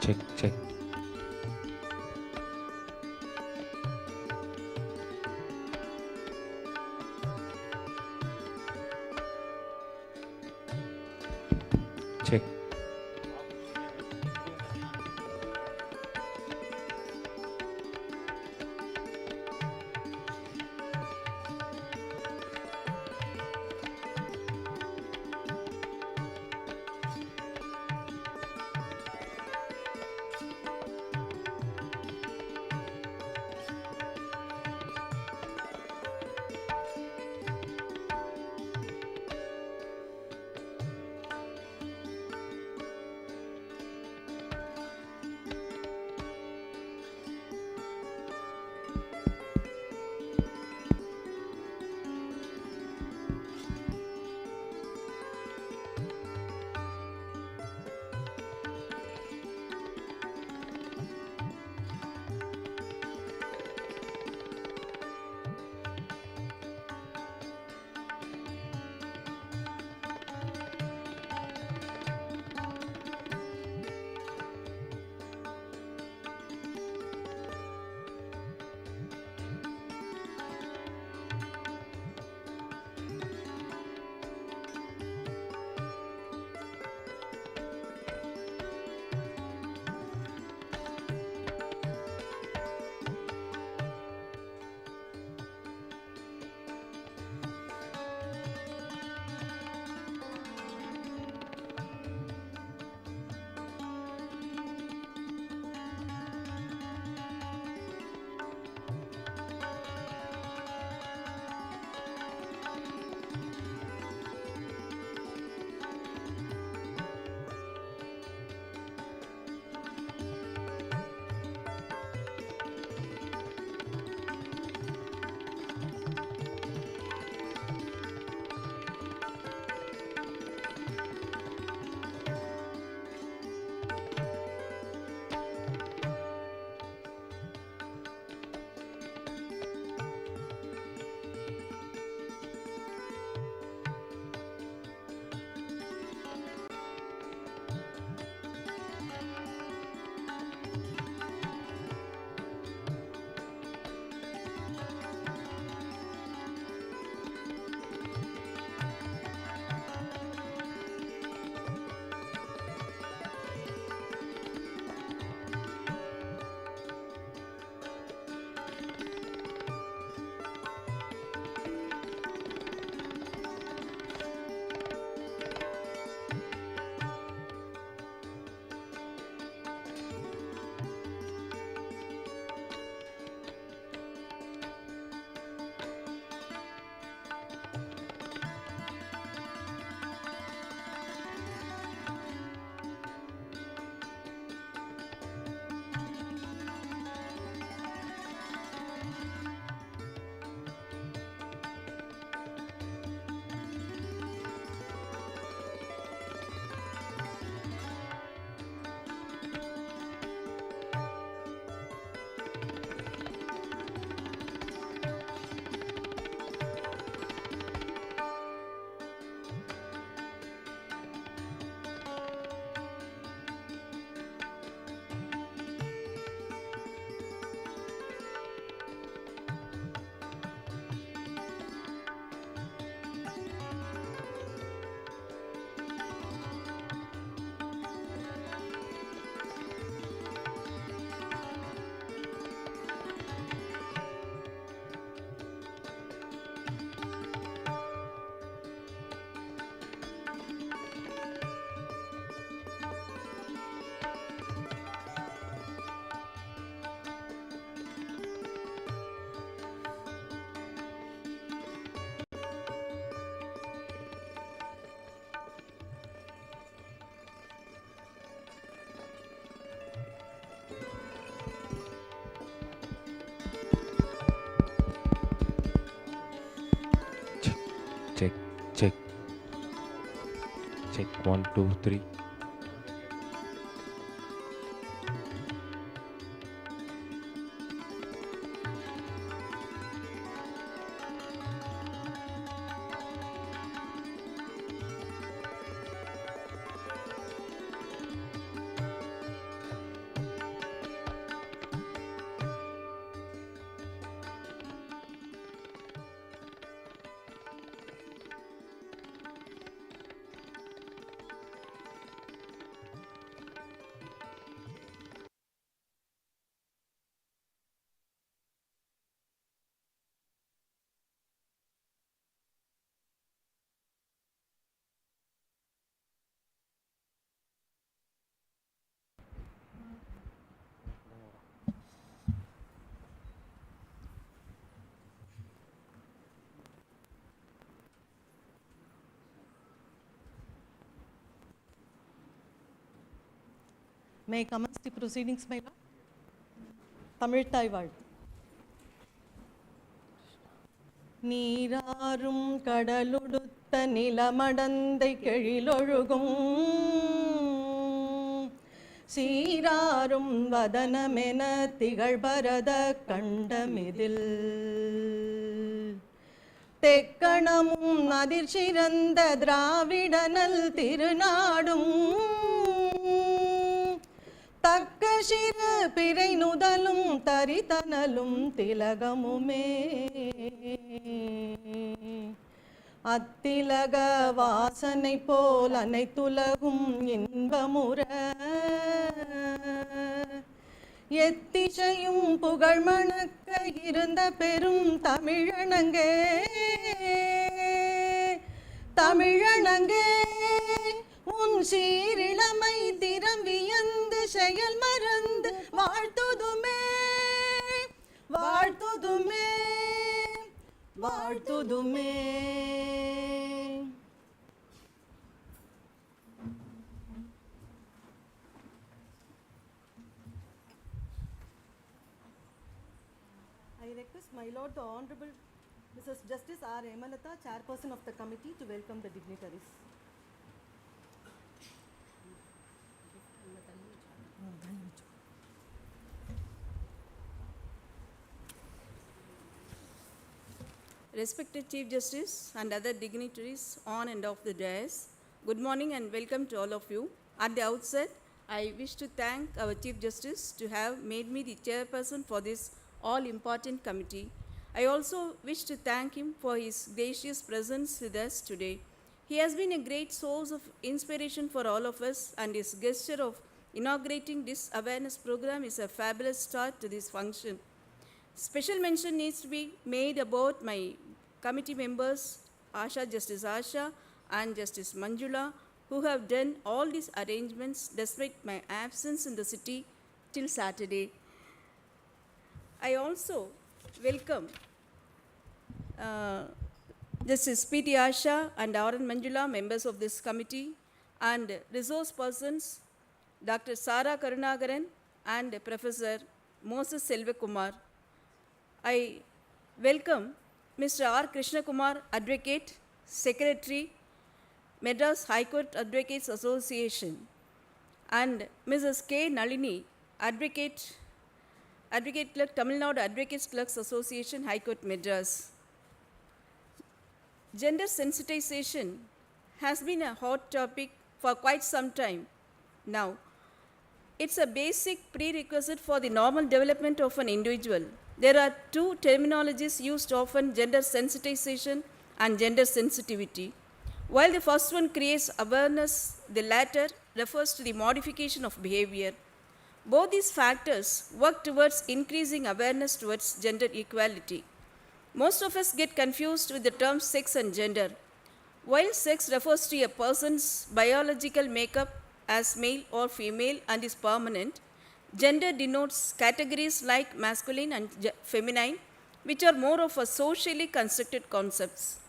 Cek cek. Cek. Cek cek cek 1 2 3. May I commence the proceedings, my lord? Tamil தாய் வாழ்த்து. நீராறும் கடலுடுத்த நிலமடந்தை கெழிலொழுகும் சீராரும் வதனமென திகழ்பரத கண்டமிதில் தெக்கணமும் அதிர்ச்சிறந்த திராவிடனல் திருநாடும் தக்க சிறு பிறை நுதலும் தரிதனலும் திலகமுமே அத்திலக வாசனை போல் அனைத்துலகும் இன்பமுற எத்திசையும் புகழ் மணக்க இருந்த பெரும் தமிழனங்கே தமிழனங்கே உன் சீரிழமை திறம் வியந்து செயல் மறந்து வாழ்த்துதுமே வாழ்த்துதுமே வாழ்த்துதுமே. I request my lord the Honorable Mrs. Justice R. Hemalata, Chairperson of the committee, to welcome the dignitaries. Respected Chief Justice and other dignitaries on and off the dais, good morning and welcome to all of you. At the outset, I wish to thank our Chief Justice to have made me the chairperson for this all-important committee. I also wish to thank him for his gracious presence with us today. He has been a great source of inspiration for all of us, and his gesture of inaugurating this awareness program is a fabulous start to this function. Special mention needs to be made about my committee members, Justice Asha and Justice Manjula, who have done all these arrangements despite my absence in the city till Saturday. I also welcome Justice P.T. Asha and R.N. Manjula, members of this committee, and resource persons, Dr. Sara Karunagaran and Professor Moses Selvakumar. I welcome Mr. R. Krishna Kumar, Advocate, Secretary, Madras High Court Advocates Association, and Mrs. K. Nalini, Advocate Clerk, Tamil Nadu Advocates Clerks Association, High Court, Madras. Gender sensitization has been a hot topic for quite some time now. It's a basic prerequisite for the normal development of an individual. There are two terminologies used often, gender sensitization and gender sensitivity. While the first one creates awareness, the latter refers to the modification of behavior. Both these factors work towards increasing awareness towards gender equality. Most of us get confused with the terms sex and gender. While sex refers to a person's biological makeup as male or female and is permanent, gender denotes categories like masculine and feminine, which are more of a socially constructed concepts.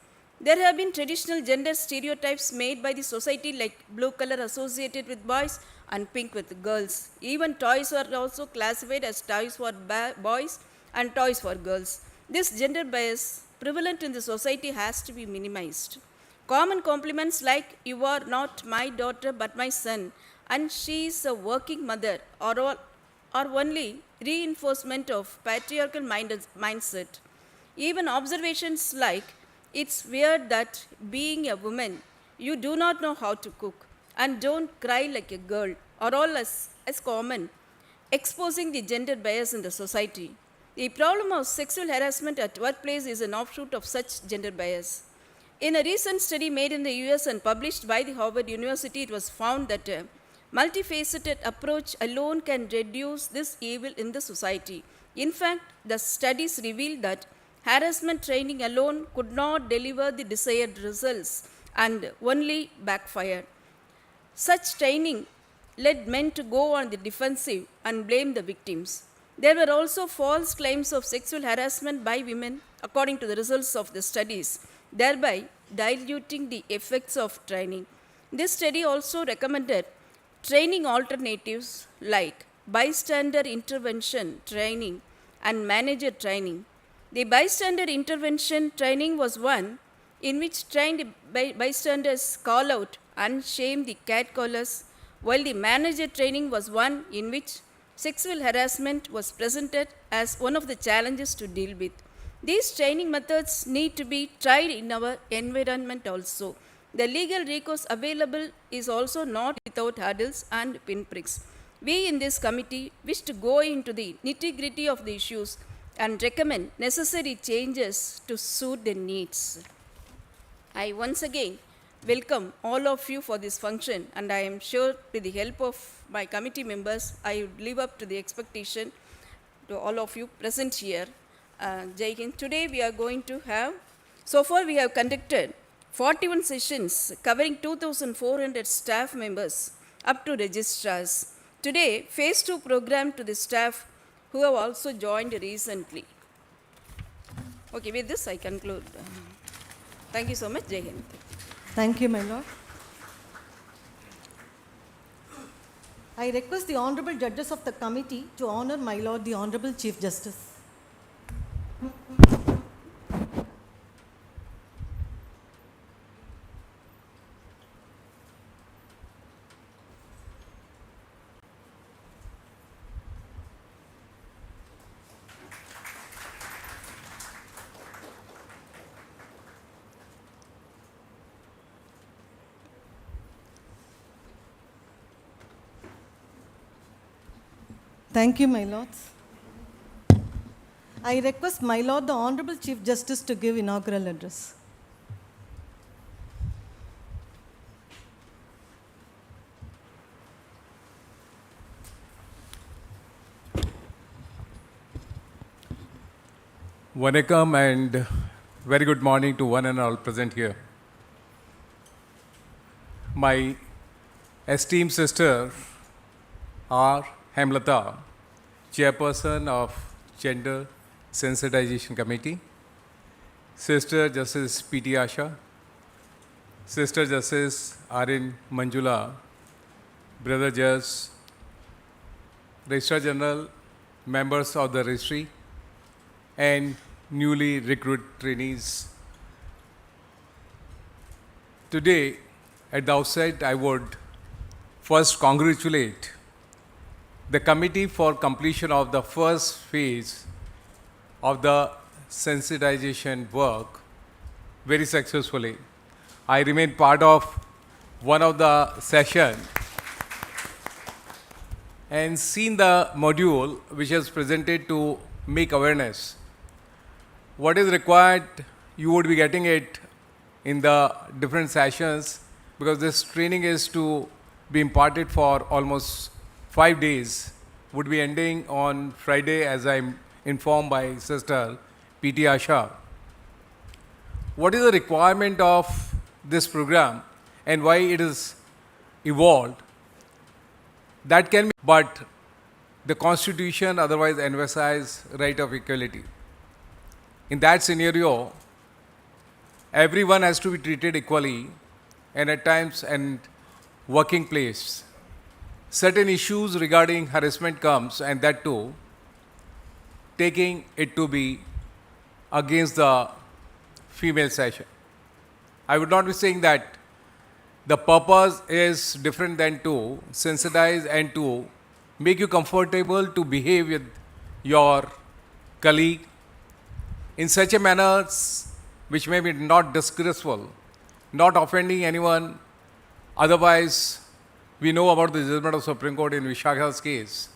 There have been traditional gender stereotypes made by the society, like blue color associated with boys and pink with girls. Even toys are also classified as toys for boys and toys for girls. This gender bias prevalent in the society has to be minimized. Common compliments like "you are not my daughter but my son" and "she is a working mother" are only reinforcement of patriarchal mindset. Even observations like "it's weird that being a woman you do not know how to cook and don't cry like a girl" are all as common, exposing the gender bias in the society. The problem of sexual harassment at workplace is an offshoot of such gender bias. In a recent study made in the US and published by the Harvard University, it was found that a multifaceted approach alone can reduce this evil in the society. In fact, the studies revealed that harassment training alone could not deliver the desired results and only backfired. Such training led men to go on the defensive and blame the victims. There were also false claims of sexual harassment by women, according to the results of the studies, thereby diluting the effects of training. This study also recommended training alternatives like bystander intervention training and manager training. The bystander intervention training was one in which trained bystanders call out and shame the catcallers, while the manager training was one in which sexual harassment was presented as one of the challenges to deal with. These training methods need to be tried in our environment also. The legal recourse available is also not without hurdles and pinpricks. We in this committee wish to go into the nitty-gritty of the issues and recommend necessary changes to suit the needs. I once again welcome all of you for this function, and I am sure with the help of my committee members, I would live up to the expectation to all of you present here. Jai Hind. Today we are going to have, so far we have conducted 41 sessions covering 2,400 staff members up to registrars. Today, phase 2 program to the staff who have also joined recently. Okay, with this I conclude. Thank you so much, Jai Hind. Thank you, my lord. I request the honorable judges of the committee to honor my lord, the Honorable Chief Justice. Thank you, my lords. I request my lord, the Honorable Chief Justice, to give inaugural address. Vanakkam and very good morning to one and all present here. My esteemed sister R. Hemlata, Chairperson of Gender Sensitization Committee, Sister Justice P.T. Asha, Sister Justice R.N. Manjula, Brother Judge, Registrar General, members of the Registry, and newly recruited trainees. Today, at the outset, I would first congratulate the committee for completion of the first phase of the sensitization work very successfully. I remain part of one of the session and seen the module which is presented to make awareness. What is required, you would be getting it in the different sessions, because this training is to be imparted for almost 5 days, would be ending on Friday, as I'm informed by Sister P.T. Asha. What is the requirement of this program and why it is evolved? That can be, but the Constitution otherwise emphasizes right of equality. In that scenario, everyone has to be treated equally, and at times and working place, certain issues regarding harassment comes, and that too, taking it to be against the female section. I would not be saying that the purpose is different than to sensitize and to make you comfortable to behave with your colleague in such a manner which may be not disgraceful, not offending anyone. Otherwise, we know about the judgment of Supreme Court in Vishakha's case.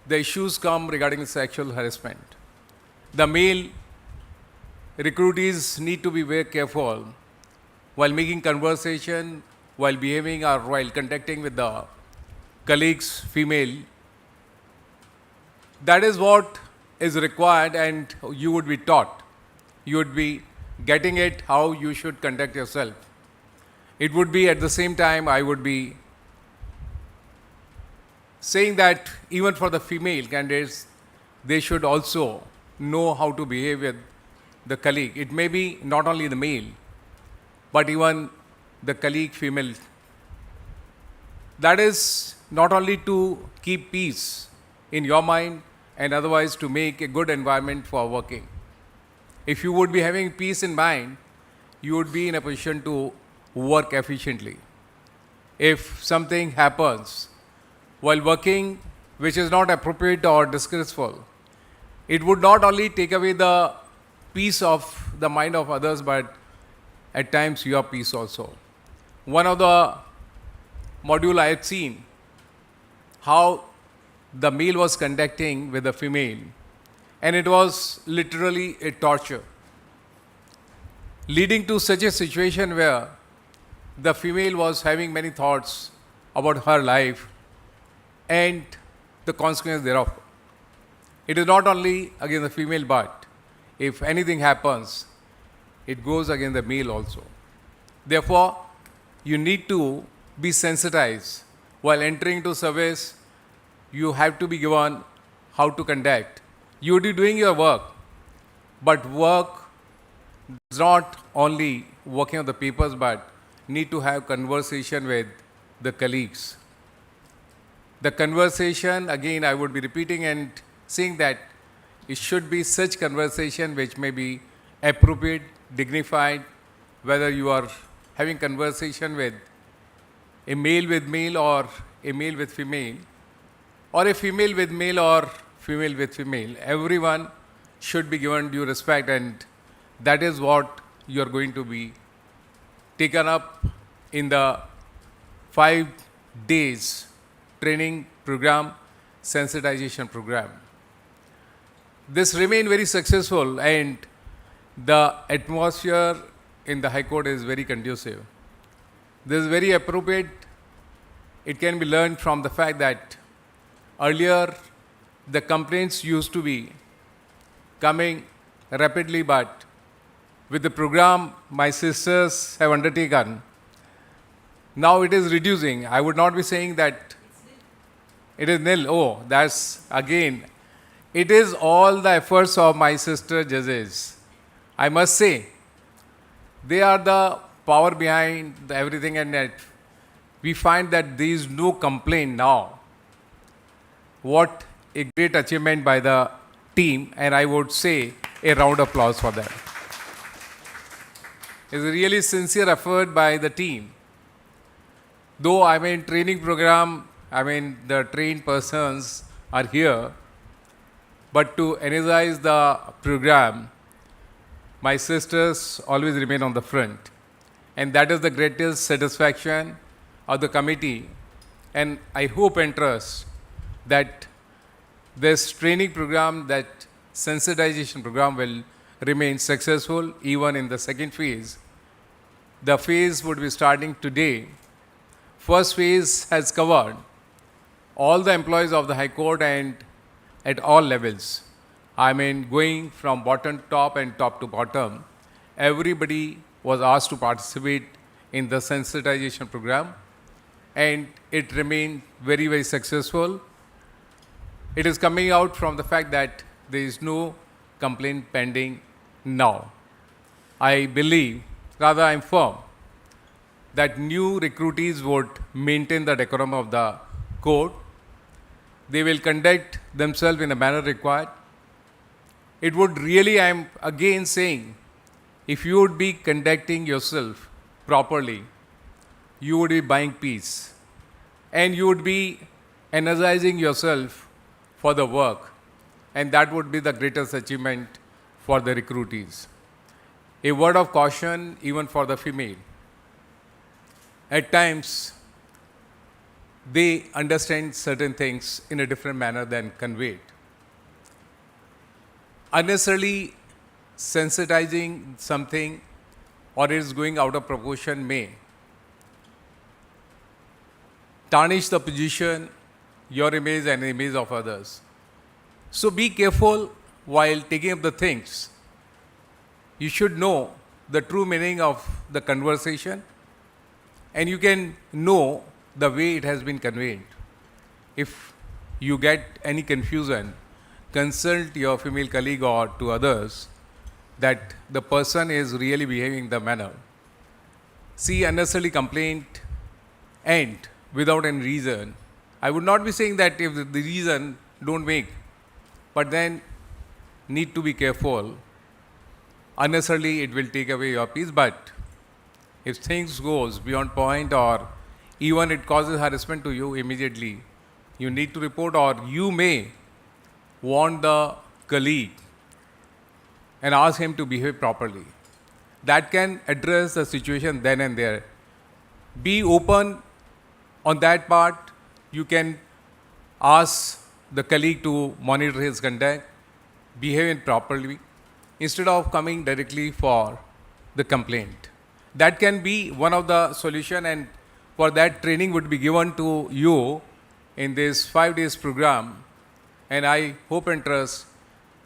The issues come regarding sexual harassment. The male recruitees need to be very careful while making conversation, while behaving or while contacting with the colleagues, female. That is what is required, and you would be taught. You would be getting it how you should conduct yourself. It would be at the same time, I would be saying that even for the female candidates, they should also know how to behave with the colleague. It may be not only the male, but even the colleague female. That is not only to keep peace in your mind and otherwise to make a good environment for working. If you would be having peace in mind, you would be in a position to work efficiently. If something happens while working which is not appropriate or disgraceful, it would not only take away the peace of the mind of others, but at times your peace also. One of the module I had seen how the male was conducting with the female, and it was literally a torture, leading to such a situation where the female was having many thoughts about her life and the consequence thereof. It is not only against the female, but if anything happens, it goes against the male also. Therefore, you need to be sensitized. While entering into service, you have to be given how to conduct. You will be doing your work, but work is not only working on the papers, but need to have conversation with the colleagues. The conversation, again, I would be repeating and saying that it should be such conversation which may be appropriate, dignified, whether you are having conversation with a male with male or a male with female, or a female with male or female with female. Everyone should be given due respect, and that is what you are going to be taken up in the 5 days training program, sensitization program. This remained very successful, and the atmosphere in the High Court is very conducive. This is very appropriate. It can be learned from the fact that earlier the complaints used to be coming rapidly, but with the program my sisters have undertaken, now it is reducing. I would not be saying that it is nil. Oh, that's again, it is all the efforts of my sister judges. I must say, they are the power behind everything, and that we find that there is no complaint now. What a great achievement by the team, and I would say a round of applause for that. It's a really sincere effort by the team. Though I'm in training program, the trained persons are here, but to energize the program, my sisters always remain on the front. And that is the greatest satisfaction of the committee. And I hope and trust that this training program, that sensitization program will remain successful even in the second phase. The phase would be starting today. First phase has covered all the employees of the High Court and at all levels. Going from bottom to top and top to bottom, everybody was asked to participate in the sensitization program, and it remained very, very successful. It is coming out from the fact that there is no complaint pending now. I believe, rather I am firm, that new recruitees would maintain the decorum of the court. They will conduct themselves in a manner required. It would really, I am again saying, if you would be conducting yourself properly, you would be buying peace, and you would be energizing yourself for the work, and that would be the greatest achievement for the recruitees. A word of caution even for the female. At times, they understand certain things in a different manner than conveyed. Unnecessarily sensitizing something or it is going out of proportion may tarnish the position, your image and the image of others. So be careful while taking up the things. You should know the true meaning of the conversation, and you can know the way it has been conveyed. If you get any confusion, consult your female colleague or to others that the person is really behaving in the manner. See unnecessarily complaint, and without any reason. I would not be saying that if the reason don't make, but then need to be careful. Unnecessarily it will take away your peace, but if things goes beyond point or even it causes harassment to you immediately, you need to report, or you may warn the colleague and ask him to behave properly. That can address the situation then and there. Be open on that part. You can ask the colleague to monitor his conduct, behave properly, instead of coming directly for the complaint. That can be one of the solution, and for that training would be given to you in this 5 days program. And I hope and trust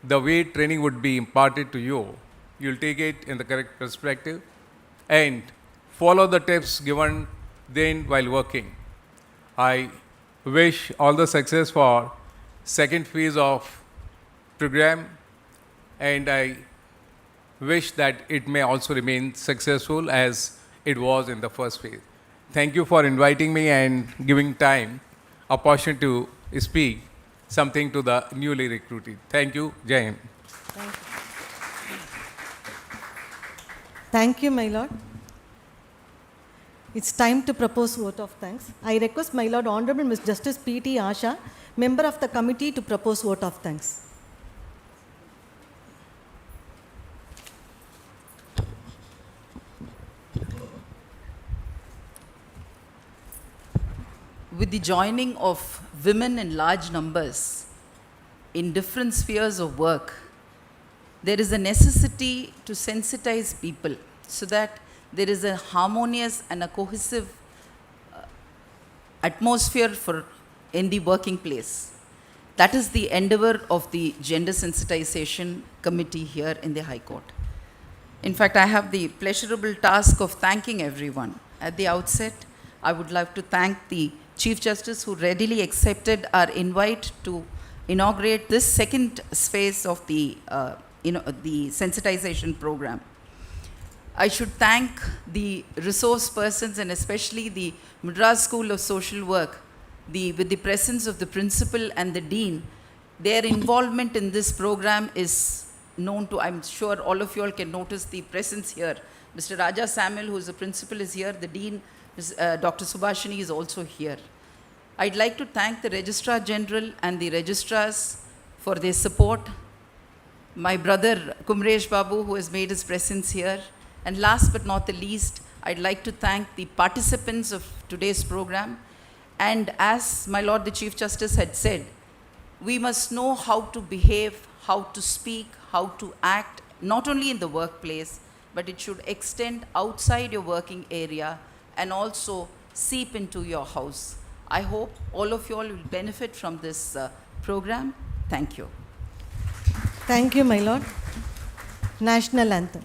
the way training would be imparted to you, you'll take it in the correct perspective and follow the tips given then while working. I wish all the success for second phase of program, and I wish that it may also remain successful as it was in the first phase. Thank you for inviting me and giving time, opportunity to speak something to the newly recruited. Thank you. Jai Hind. Thank you. Thank you, my lord. It's time to propose vote of thanks. I request my lord Honorable Ms. Justice P.T. Asha, member of the committee, to propose vote of thanks. With the joining of women in large numbers in different spheres of work, there is a necessity to sensitize people so that there is a harmonious and a cohesive atmosphere in the working place. That is the endeavor of the Gender Sensitization Committee here in the High Court. In fact, I have the pleasurable task of thanking everyone. At the outset, I would like to thank the Chief Justice who readily accepted our invite to inaugurate this second phase of the sensitization program. I should thank the resource persons and especially the Madras School of Social Work, with the presence of the principal and the dean. Their involvement in this program is known to, I'm sure all of you all can notice the presence here. Mr. Raja Samuel, who is the principal, is here. The dean, Dr. Subhashini, is also here. I'd like to thank the Registrar General and the registrars for their support. My brother Kumresh Babu, who has made his presence here. And last but not the least, I'd like to thank the participants of today's program. And as my Lord the Chief Justice had said, we must know how to behave, how to speak, how to act, not only in the workplace, but it should extend outside your working area and also seep into your house. I hope all of you all will benefit from this program. Thank you. Thank you, my lord. National Anthem.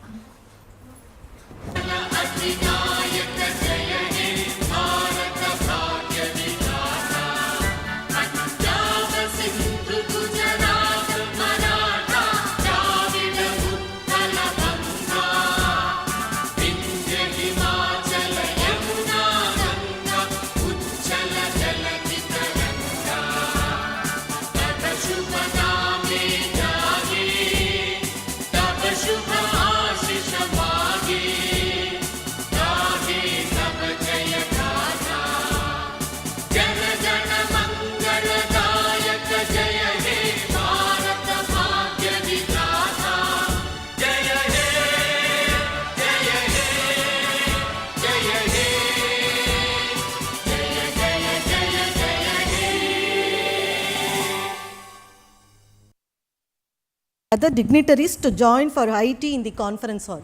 Other dignitaries to join for IT in the conference hall.